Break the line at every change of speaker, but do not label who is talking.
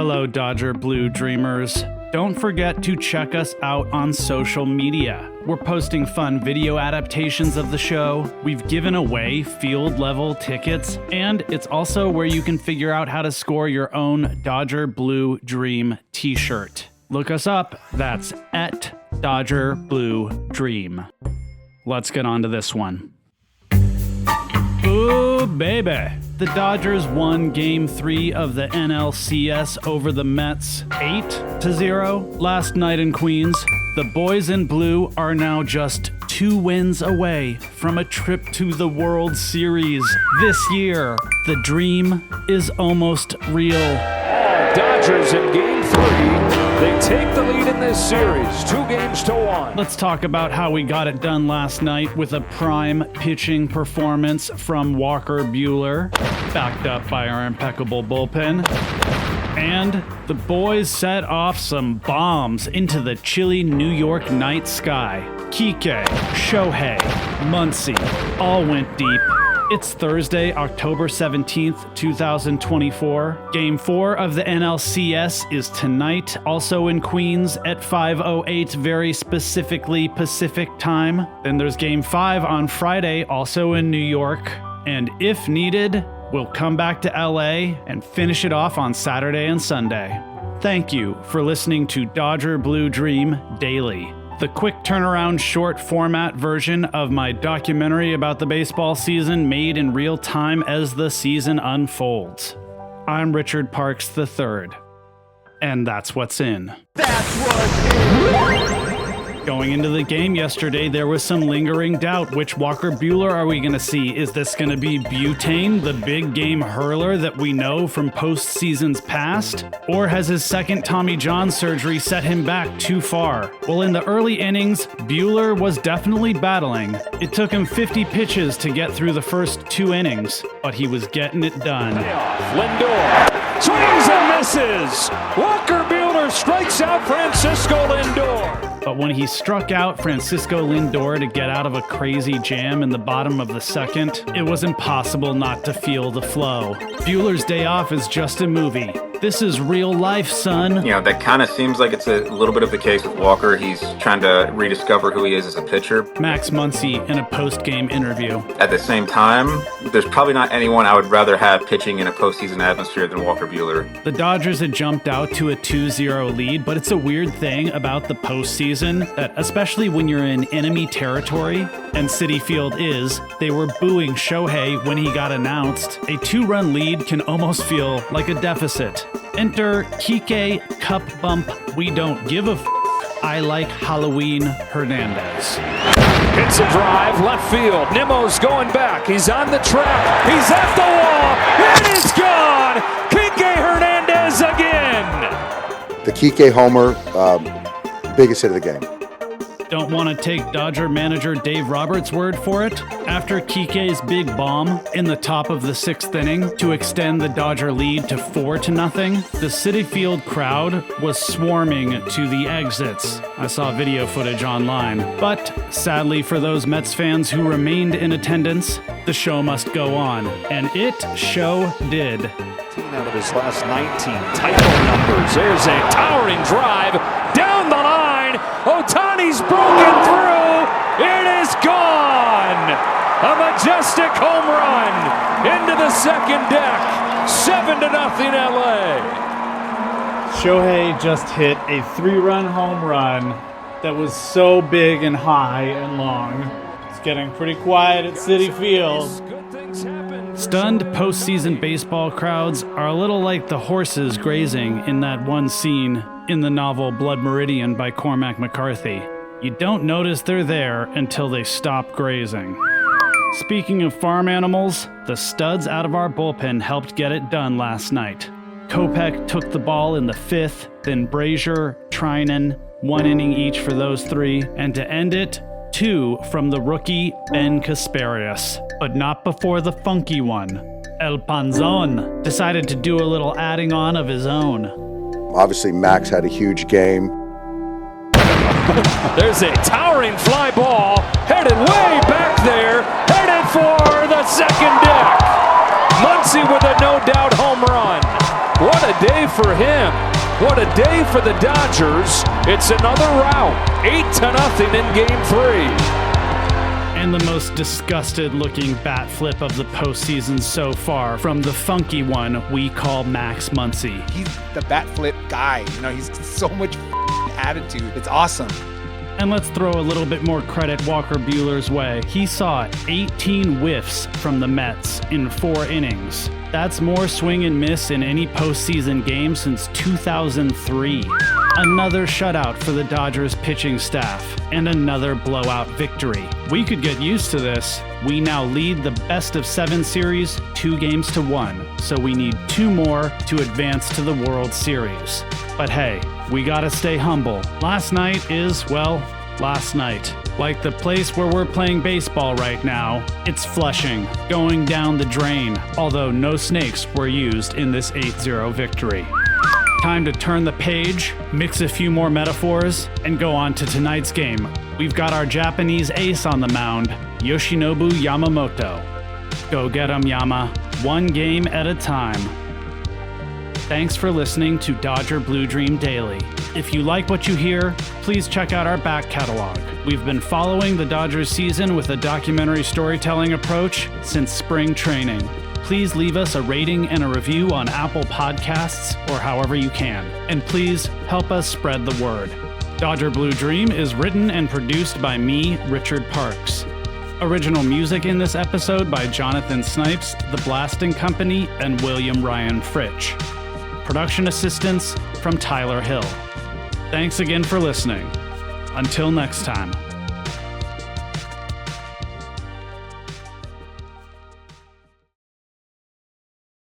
Hello, Dodger Blue Dreamers. Don't forget to check us out on social media. We're posting fun video adaptations of the show. We've given away field level tickets, and it's also where you can figure out how to score your own Dodger Blue Dream t-shirt. Look us up. That's at Dodger Blue Dream. Let's get on to this one. Ooh, baby. The Dodgers won Game 3 of the NLCS over the Mets 8-0 last night in Queens. The boys in blue are now just 2 wins away from a trip to the World Series this year. The dream is almost real.
Dodgers in Game 3. They take the lead in this series, 2-1.
Let's talk about how we got it done last night with a prime pitching performance from Walker Buehler, backed up by our impeccable bullpen. And the boys set off some bombs into the chilly New York night sky. Kike, Shohei, Muncy all went deep. It's Thursday, October 17th, 2024. Game 4 of the NLCS is tonight, also in Queens at 5:08, very specifically Pacific time. Then there's Game 5 on Friday, also in New York. And if needed, we'll come back to LA and finish it off on Saturday and Sunday. Thank you for listening to Dodger Blue Dream Daily, the quick turnaround short format version of my documentary about the baseball season made in real time as the season unfolds. I'm Richard Parks III, and that's what's in.
That's what's in.
Going into the game yesterday, there was some lingering doubt. Which Walker Buehler are we going to see? Is this going to be Butane, the big game hurler that we know from postseasons past? Or has his second Tommy John surgery set him back too far? Well, in the early innings, Buehler was definitely battling. It took him 50 pitches to get through the first 2 innings, but he was getting it done.
Lindor swings and misses. Walker Buehler strikes out Francisco Lindor.
But when he struck out Francisco Lindor to get out of a crazy jam in the bottom of the second, it was impossible not to feel the flow. Buehler's day off is just a movie. This is real life, son.
You know, that kind of seems like it's a little bit of the case with Walker. He's trying to rediscover who he is as a pitcher.
Max Muncy in a post-game interview.
At the same time, there's probably not anyone I would rather have pitching in a postseason atmosphere than Walker Buehler.
The Dodgers had jumped out to a 2-0 lead, but it's a weird thing about the postseason that, especially when you're in enemy territory, and CitiField is, they were booing Shohei when he got announced. A 2-run lead can almost feel like a deficit. Enter Kike Cup Bump We Don't Give a F***. I like Halloween Hernandez.
Hits a drive, left field. Nimmo's going back. He's on the track. He's at the wall. And it's gone. Kike Hernandez again.
The Kike homer, biggest hit of the game.
Don't want to take Dodger manager Dave Roberts' word for it? After Kike's big bomb in the top of the 6th inning to extend the Dodger lead to 4-0, the CitiField crowd was swarming to the exits. I saw video footage online. But sadly for those Mets fans who remained in attendance, the show must go on. And it show did.
Out of his last 19 typo numbers. There's a towering drive down the line. Ohtani's broken through. It is gone. A majestic home run into the second deck. 7-0 LA.
Shohei just hit a 3-run home run that was so big and high and long. It's getting pretty quiet at CitiField. Stunned postseason baseball crowds are a little like the horses grazing in that one scene in the novel Blood Meridian by Cormac McCarthy. You don't notice they're there until they stop grazing. Speaking of farm animals, the studs out of our bullpen helped get it done last night. Kopech took the ball in the 5th, then Brazier, Trinan, 1 inning each for those 3, and to end it, 2 from the rookie Ben Kasparius. But not before the funky one. El Panzon decided to do a little adding on of his own.
Obviously, Max had a huge game.
There's a towering fly ball headed way back there, headed for the second deck. Muncy with a no-doubt home run. What a day for him. What a day for the Dodgers. It's another rout. 8-0 in Game 3.
And the most disgusted looking bat flip of the postseason so far from the funky one we call Max Muncy.
He's the bat flip guy. You know, he's so much attitude. It's awesome.
And let's throw a little bit more credit Walker Buehler's way. He saw 18 whiffs from the Mets in 4 innings. That's more swing and miss in any postseason game since 2003. Another shutout for the Dodgers pitching staff, and another blowout victory. We could get used to this. We now lead the best-of-7 series 2-1, so we need 2 more to advance to the World Series. But hey, we gotta stay humble. Last night is, well, last night. Like the place where we're playing baseball right now, it's Flushing, going down the drain, although no snakes were used in this 8-0 victory. Time to turn the page, mix a few more metaphors, and go on to tonight's game. We've got our Japanese ace on the mound, Yoshinobu Yamamoto. Go get 'em, Yama. 1 game at a time. Thanks for listening to Dodger Blue Dream Daily. If you like what you hear, please check out our back catalog. We've been following the Dodgers season with a documentary storytelling approach since spring training. Please leave us a rating and a review on Apple Podcasts or however you can. And please help us spread the word. Dodger Blue Dream is written and produced by me, Richard Parks. Original music in this episode by Jonathan Snipes, The Blasting Company, and William Ryan Fritch. Production assistance from Tyler Hill. Thanks again for listening. Until next time.